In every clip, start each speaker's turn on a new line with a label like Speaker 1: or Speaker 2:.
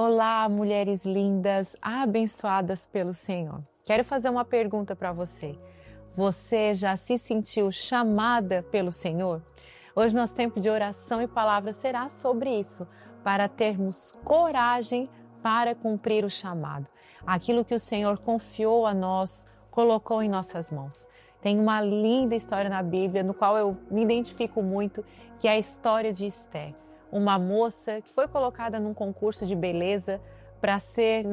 Speaker 1: Olá, mulheres lindas, abençoadas pelo Senhor. Quero fazer uma pergunta para você. Você já se sentiu chamada pelo Senhor? Hoje nosso tempo de oração e palavra será sobre isso, para termos coragem para cumprir o chamado. Aquilo que o Senhor confiou a nós, colocou em nossas mãos. Tem uma linda história na Bíblia, no qual eu me identifico muito, que é a história de Esther. Uma moça que foi colocada num concurso de beleza para ser,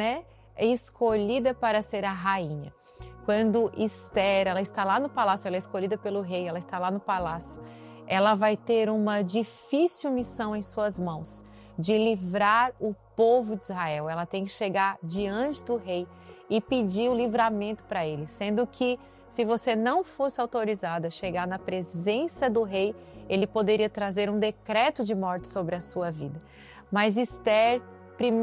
Speaker 1: escolhida para ser a rainha. Quando Esther, ela está lá no palácio, ela é escolhida pelo rei, ela está lá no palácio, ela vai ter uma difícil missão em suas mãos, de livrar o povo de Israel. Ela tem que chegar diante do rei e pedir o livramento para ele, sendo que se você não fosse autorizada a chegar na presença do rei, ele poderia trazer um decreto de morte sobre a sua vida. Mas Esther,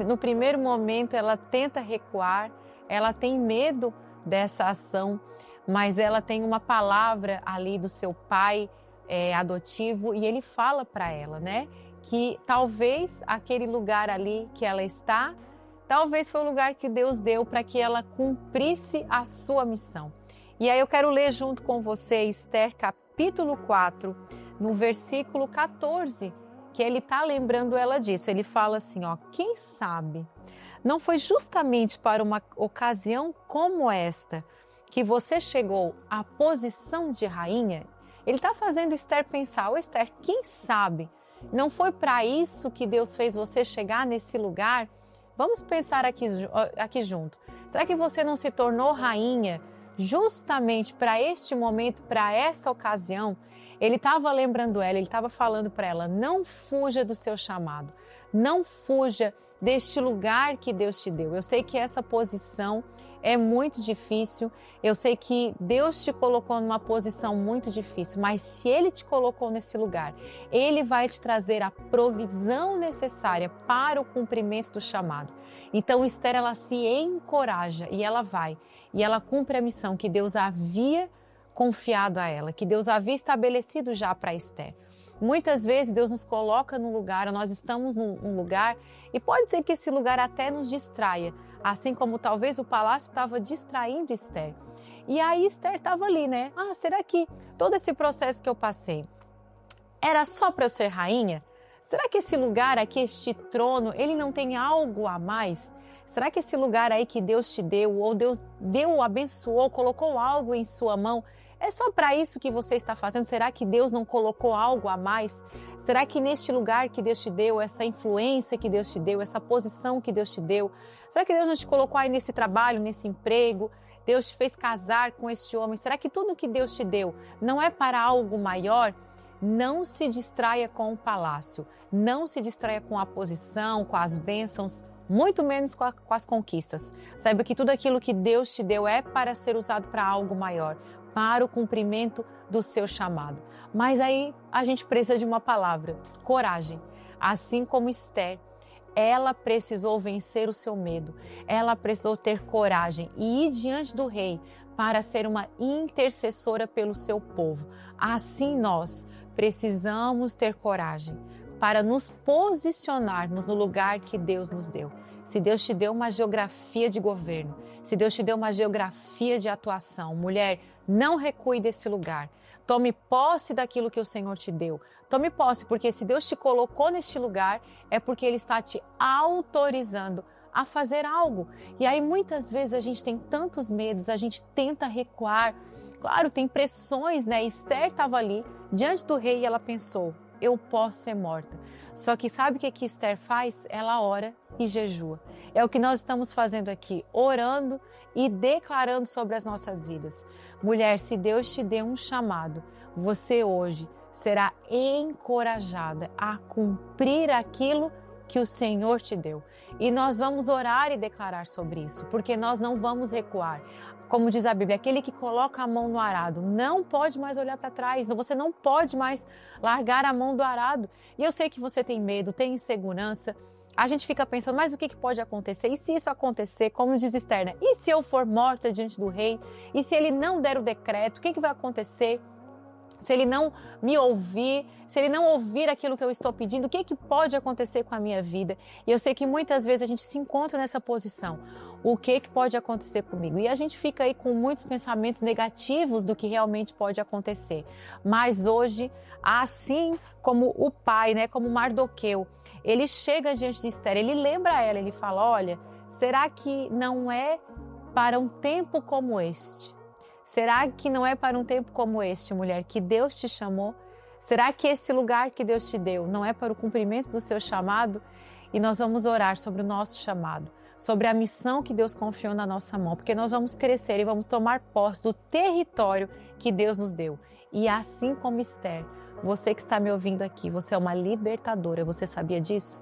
Speaker 1: no primeiro momento, ela tenta recuar, ela tem medo dessa ação, mas ela tem uma palavra ali do seu pai adotivo e ele fala para ela, que talvez aquele lugar ali que ela está, talvez foi o lugar que Deus deu para que ela cumprisse a sua missão. E aí eu quero ler junto com você Esther capítulo 4, no versículo 14, que ele está lembrando ela disso. Ele fala assim, quem sabe não foi justamente para uma ocasião como esta que você chegou à posição de rainha? Ele está fazendo Esther pensar, Esther, quem sabe não foi para isso que Deus fez você chegar nesse lugar? Vamos pensar aqui junto. Será que você não se tornou rainha justamente para este momento, para essa ocasião? Ele estava lembrando ela, ele estava falando para ela, não fuja do seu chamado, não fuja deste lugar que Deus te deu. Eu sei que essa posição é muito difícil, eu sei que Deus te colocou numa posição muito difícil, mas se Ele te colocou nesse lugar, Ele vai te trazer a provisão necessária para o cumprimento do chamado. Então Esther, ela se encoraja e ela vai, e ela cumpre a missão que Deus havia confiado a ela, que Deus havia estabelecido já para Esther. Muitas vezes Deus nos coloca num lugar, nós estamos num lugar e pode ser que esse lugar até nos distraia, assim como talvez o palácio estava distraindo Esther. E aí Esther estava ali, será que todo esse processo que eu passei era só para eu ser rainha? Será que esse lugar aqui, este trono, ele não tem algo a mais? Será que esse lugar aí que Deus te deu, ou Deus deu, abençoou, colocou algo em sua mão, é só para isso que você está fazendo? Será que Deus não colocou algo a mais? Será que neste lugar que Deus te deu, essa influência que Deus te deu, essa posição que Deus te deu, será que Deus não te colocou aí nesse trabalho, nesse emprego? Deus te fez casar com este homem? Será que tudo que Deus te deu não é para algo maior? Não se distraia com o palácio, não se distraia com a posição, com as bênçãos, muito menos com as conquistas. Saiba que tudo aquilo que Deus te deu é para ser usado para algo maior, para o cumprimento do seu chamado. Mas aí a gente precisa de uma palavra, coragem. Assim como Esther, ela precisou vencer o seu medo, ela precisou ter coragem e ir diante do rei para ser uma intercessora pelo seu povo. Assim nós precisamos ter coragem para nos posicionarmos no lugar que Deus nos deu. Se Deus te deu uma geografia de governo, se Deus te deu uma geografia de atuação, mulher, não recue desse lugar. Tome posse daquilo que o Senhor te deu. Tome posse, porque se Deus te colocou neste lugar, é porque Ele está te autorizando a fazer algo. E aí muitas vezes a gente tem tantos medos, a gente tenta recuar. Claro, tem pressões, Esther estava ali diante do rei e ela pensou, eu posso ser morta. Só que sabe o que Esther faz? Ela ora e jejua. É o que nós estamos fazendo aqui, orando e declarando sobre as nossas vidas. Mulher, se Deus te deu um chamado, você hoje será encorajada a cumprir aquilo que o Senhor te deu. E nós vamos orar e declarar sobre isso, porque nós não vamos recuar. Como diz a Bíblia, aquele que coloca a mão no arado não pode mais olhar para trás, você não pode mais largar a mão do arado. E eu sei que você tem medo, tem insegurança, a gente fica pensando, mas o que pode acontecer? E se isso acontecer, como diz Esther, e se eu for morta diante do rei? E se ele não der o decreto, o que vai acontecer? Se ele não me ouvir, se ele não ouvir aquilo que eu estou pedindo, o que pode acontecer com a minha vida? E eu sei que muitas vezes a gente se encontra nessa posição. O que pode acontecer comigo? E a gente fica aí com muitos pensamentos negativos do que realmente pode acontecer. Mas hoje, assim como o pai, né, como Mardoqueu, ele chega diante de Esther, ele lembra ela, ele fala, olha, será que não é para um tempo como este? Será que não é para um tempo como este, mulher, que Deus te chamou? Será que esse lugar que Deus te deu não é para o cumprimento do seu chamado? E nós vamos orar sobre o nosso chamado, sobre a missão que Deus confiou na nossa mão, porque nós vamos crescer e vamos tomar posse do território que Deus nos deu. E assim como Esther, você que está me ouvindo aqui, você é uma libertadora, você sabia disso?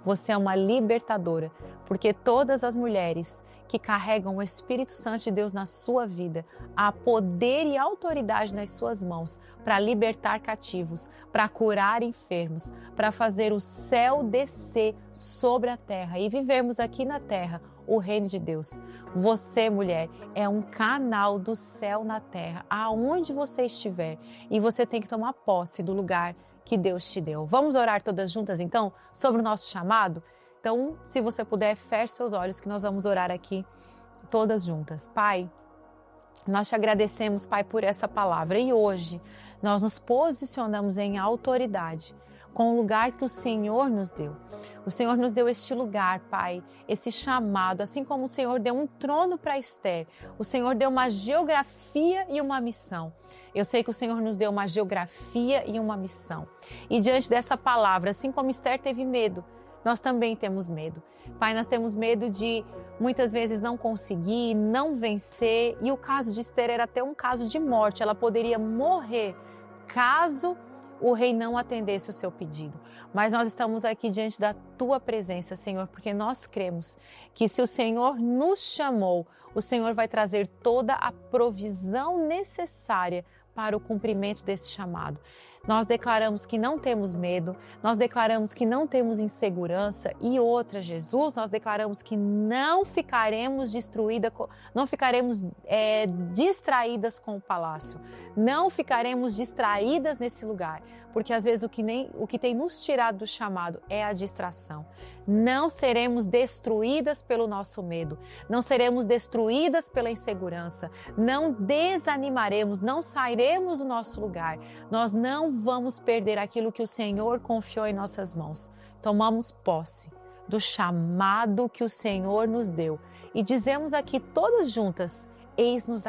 Speaker 1: Você é uma libertadora, porque todas as mulheres que carregam o Espírito Santo de Deus na sua vida, há poder e autoridade nas suas mãos para libertar cativos, para curar enfermos, para fazer o céu descer sobre a terra e vivermos aqui na terra o reino de Deus. Você, mulher, é um canal do céu na terra, aonde você estiver, e você tem que tomar posse do lugar que Deus te deu. Vamos orar todas juntas, então, sobre o nosso chamado? Então, se você puder, feche seus olhos que nós vamos orar aqui todas juntas. Pai, nós te agradecemos, Pai, por essa palavra. E hoje nós nos posicionamos em autoridade com o lugar que o Senhor nos deu. O Senhor nos deu este lugar, Pai, esse chamado, assim como o Senhor deu um trono para Esther, o Senhor deu uma geografia e uma missão. Eu sei que o Senhor nos deu uma geografia e uma missão. E diante dessa palavra, assim como Esther teve medo, nós também temos medo. Pai, nós temos medo de muitas vezes não conseguir, não vencer. E o caso de Esther era até um caso de morte. Ela poderia morrer caso o rei não atendesse o seu pedido. Mas nós estamos aqui diante da tua presença, Senhor, porque nós cremos que se o Senhor nos chamou, o Senhor vai trazer toda a provisão necessária para o cumprimento desse chamado. Nós declaramos que não temos medo, nós declaramos que não temos insegurança e outra, Jesus, nós declaramos que não ficaremos distraídas com o palácio, não ficaremos distraídas nesse lugar, porque às vezes o que tem nos tirado do chamado é a distração. Não seremos destruídas pelo nosso medo, não seremos destruídas pela insegurança, não desanimaremos, não sairemos do nosso lugar, nós não vamos perder aquilo que o Senhor confiou em nossas mãos. Tomamos posse do chamado que o Senhor nos deu e dizemos aqui todas juntas, eis-nos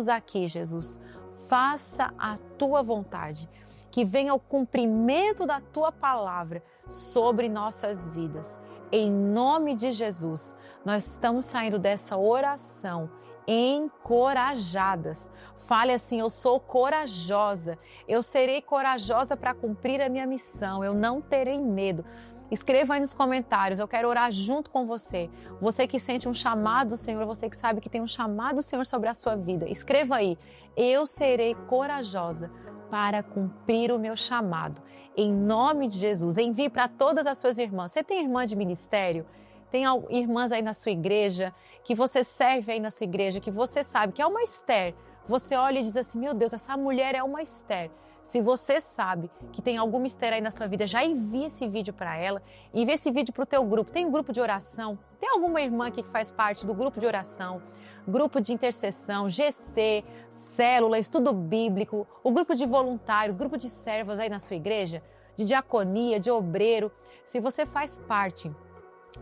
Speaker 1: aqui, Jesus, faça a tua vontade, que venha o cumprimento da tua palavra sobre nossas vidas. Em nome de Jesus, nós estamos saindo dessa oração encorajadas. Fale assim, eu sou corajosa, eu serei corajosa para cumprir a minha missão, eu não terei medo. Escreva aí nos comentários, eu quero orar junto com você. Você que sente um chamado do Senhor, você que sabe que tem um chamado do Senhor sobre a sua vida. Escreva aí, eu serei corajosa para cumprir o meu chamado. Em nome de Jesus, envie para todas as suas irmãs. Você tem irmã de ministério? Tem irmãs aí na sua igreja, que você serve aí na sua igreja, que você sabe que é uma Esther. Você olha e diz assim, meu Deus, essa mulher é uma Esther. Se você sabe que tem alguma Esther aí na sua vida, já envia esse vídeo para ela, envia esse vídeo para o teu grupo. Tem um grupo de oração? Tem alguma irmã aqui que faz parte do grupo de oração? Grupo de intercessão, GC, célula, estudo bíblico, o grupo de voluntários, grupo de servos aí na sua igreja, de diaconia, de obreiro. Se você faz parte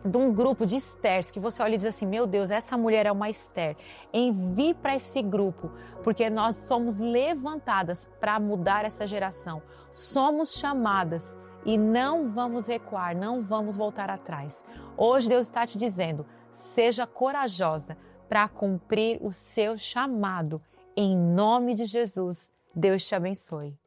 Speaker 1: de um grupo de Esthers, que você olha e diz assim, meu Deus, essa mulher é uma Esther, envie para esse grupo, porque nós somos levantadas para mudar essa geração, somos chamadas e não vamos recuar, não vamos voltar atrás. Hoje Deus está te dizendo, seja corajosa para cumprir o seu chamado, em nome de Jesus. Deus te abençoe.